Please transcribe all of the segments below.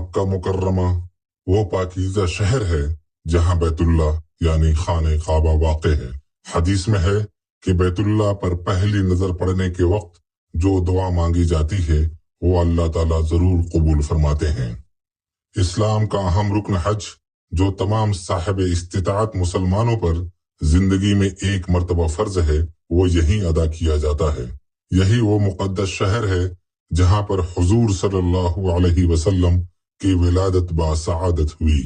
مکہ مکرمہ وہ پاکیزہ شہر ہے جہاں بیت اللہ یعنی خانہ کعبہ واقع ہے۔ حدیث میں ہے کہ بیت اللہ پر پہلی نظر پڑنے کے وقت جو دعا مانگی جاتی ہے وہ اللہ تعالیٰ ضرور قبول فرماتے ہیں۔ اسلام کا اہم رکن حج جو تمام صاحب استطاعت مسلمانوں پر زندگی میں ایک مرتبہ فرض ہے وہ یہیں ادا کیا جاتا ہے۔ یہی وہ مقدس شہر ہے جہاں پر حضور صلی اللہ علیہ وسلم کی ولادت باسعادت ہوئی۔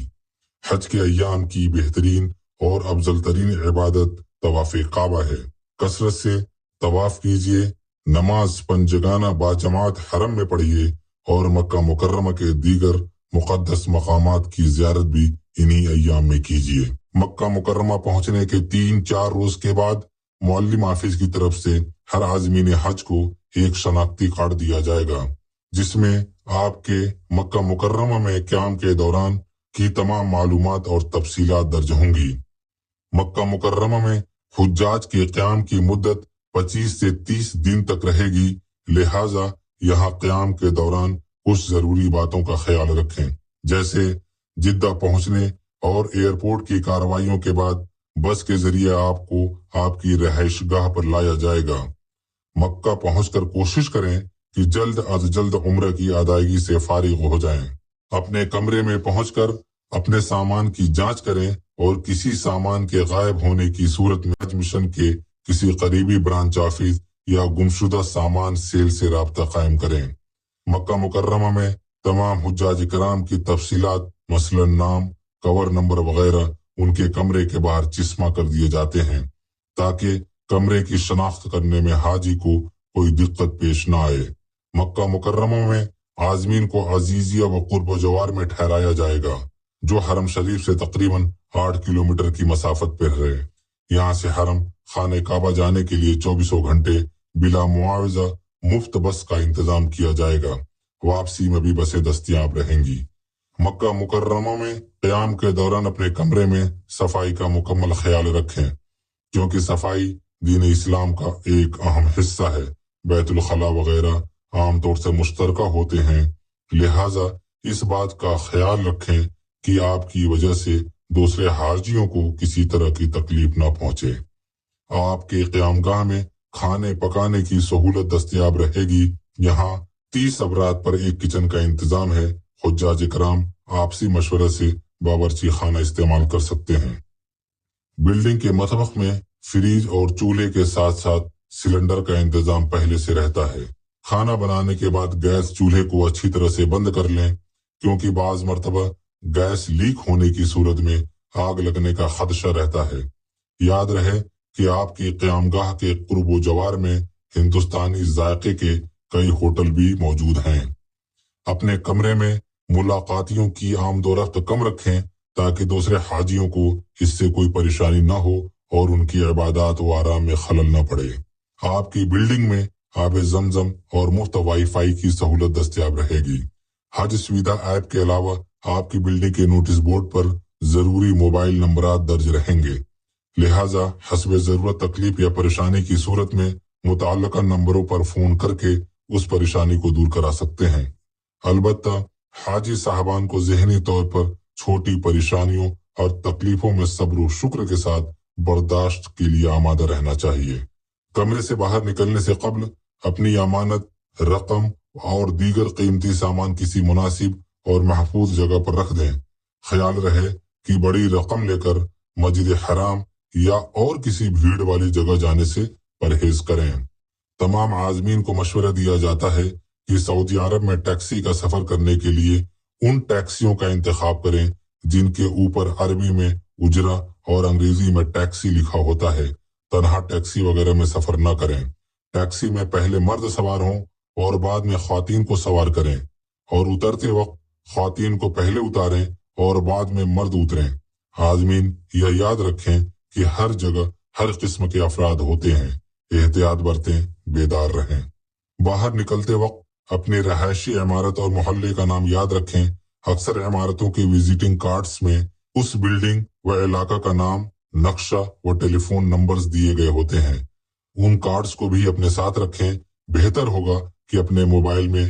حج کے ایام کی بہترین اور افضل ترین عبادت طواف کعبہ ہے۔ کثرت سے طواف کیجیے، نماز پنجگانہ باجماعت حرم میں پڑھیے اور مکہ مکرمہ کے دیگر مقدس مقامات کی زیارت بھی انہی ایام میں کیجیے۔ مکہ مکرمہ پہنچنے کے 3-4 روز کے بعد معلم حافظ کی طرف سے ہر عازمین حج کو ایک شناختی کارڈ دیا جائے گا جس میں آپ کے مکہ مکرمہ میں قیام کے دوران کی تمام معلومات اور تفصیلات درج ہوں گی۔ مکہ مکرمہ میں حجاج کے قیام کی مدت 25 سے 30 دن تک رہے گی، لہٰذا یہاں قیام کے دوران کچھ ضروری باتوں کا خیال رکھیں، جیسے جدہ پہنچنے اور ایئرپورٹ کی کارروائیوں کے بعد بس کے ذریعے آپ کو آپ کی رہائش گاہ پر لایا جائے گا۔ مکہ پہنچ کر کوشش کریں کہ جلد از جلد عمرہ کی ادائیگی سے فارغ ہو جائیں۔ اپنے کمرے میں پہنچ کر اپنے سامان کی جانچ کریں اور کسی سامان کے غائب ہونے کی صورت میں حج مشن کے کسی قریبی برانچ آفس یا گمشدہ سامان سیل سے رابطہ قائم کریں۔ مکہ مکرمہ میں تمام حجاج کرام کی تفصیلات مثلا نام، کور نمبر وغیرہ ان کے کمرے کے باہر چسپاں کر دیے جاتے ہیں تاکہ کمرے کی شناخت کرنے میں حاجی کو کوئی دقت پیش نہ آئے۔ مکہ مکرمہ میں عازمین کو عزیزیہ و قرب و جوار میں ٹھہرایا جائے گا جو حرم شریف سے تقریباً 8 کلومیٹر کی مسافت پر ہے۔ یہاں سے حرم خانہ کعبہ جانے کے لیے 24 گھنٹے بلا معاوضہ مفت بس کا انتظام کیا جائے گا۔ واپسی میں بھی بسیں دستیاب رہیں گی۔ مکہ مکرمہ میں قیام کے دوران اپنے کمرے میں صفائی کا مکمل خیال رکھیں کیونکہ صفائی دین اسلام کا ایک اہم حصہ ہے۔ بیت الخلاء وغیرہ عام طور سے مشترکہ ہوتے ہیں، لہٰذا اس بات کا خیال رکھیں کہ آپ کی وجہ سے دوسرے حاجیوں کو کسی طرح کی تکلیف نہ پہنچے۔ آپ کے قیام گاہ میں کھانے پکانے کی سہولت دستیاب رہے گی۔ یہاں 30 افراد پر ایک کچن کا انتظام ہے۔ حجاج کرام آپسی مشورے سے باورچی خانہ استعمال کر سکتے ہیں۔ بلڈنگ کے مطبخ میں فریج اور چولہے کے ساتھ ساتھ سلنڈر کا انتظام پہلے سے رہتا ہے۔ کھانا بنانے کے بعد گیس چولہے کو اچھی طرح سے بند کر لیں کیونکہ بعض مرتبہ گیس لیک ہونے کی صورت میں آگ لگنے کا خدشہ رہتا ہے۔ یاد رہے کہ آپ کی قیام گاہ کے قرب و جوار میں ہندوستانی ذائقے کے کئی ہوٹل بھی موجود ہیں۔ اپنے کمرے میں ملاقاتیوں کی آمد و رفت کم رکھیں تاکہ دوسرے حاجیوں کو اس سے کوئی پریشانی نہ ہو اور ان کی عبادات و آرام میں خلل نہ پڑے۔ آپ کی بلڈنگ میں آب زمزم اور مفت وائی فائی کی سہولت دستیاب رہے گی۔ حج سویدھا ایپ کے علاوہ آپ کی بلڈنگ کے نوٹس بورڈ پر ضروری موبائل نمبرات درج رہیں گے، لہٰذا حسب ضرورت تکلیف یا پریشانی کی صورت میں متعلقہ نمبروں پر فون کر کے اس پریشانی کو دور کرا سکتے ہیں۔ البتہ حاجی صاحبان کو ذہنی طور پر چھوٹی پریشانیوں اور تکلیفوں میں صبر و شکر کے ساتھ برداشت کے لیے آمادہ رہنا چاہیے۔ کمرے سے باہر نکلنے سے قبل اپنی امانت، رقم اور دیگر قیمتی سامان کسی مناسب اور محفوظ جگہ پر رکھ دیں۔ خیال رہے کہ بڑی رقم لے کر مسجد حرام یا اور کسی بھیڑ والی جگہ جانے سے پرہیز کریں۔ تمام عازمین کو مشورہ دیا جاتا ہے کہ سعودی عرب میں ٹیکسی کا سفر کرنے کے لیے ان ٹیکسیوں کا انتخاب کریں جن کے اوپر عربی میں اجرا اور انگریزی میں ٹیکسی لکھا ہوتا ہے۔ تنہا ٹیکسی وغیرہ میں سفر نہ کریں۔ ٹیکسی میں پہلے مرد سوار ہوں اور بعد میں خواتین کو سوار کریں اور اترتے وقت خواتین کو پہلے اتاریں اور بعد میں مرد اتریں۔ عازمین یہ یاد رکھیں کہ ہر جگہ ہر قسم کے افراد ہوتے ہیں، احتیاط برتیں، بیدار رہیں۔ باہر نکلتے وقت اپنی رہائشی عمارت اور محلے کا نام یاد رکھیں۔ اکثر عمارتوں کے وزٹنگ کارڈز میں اس بلڈنگ و علاقہ کا نام، نقشہ و ٹیلی فون نمبرز دیے گئے ہوتے ہیں۔ ان کارڈز کو بھی اپنے ساتھ رکھیں۔ بہتر ہوگا کہ اپنے موبائل میں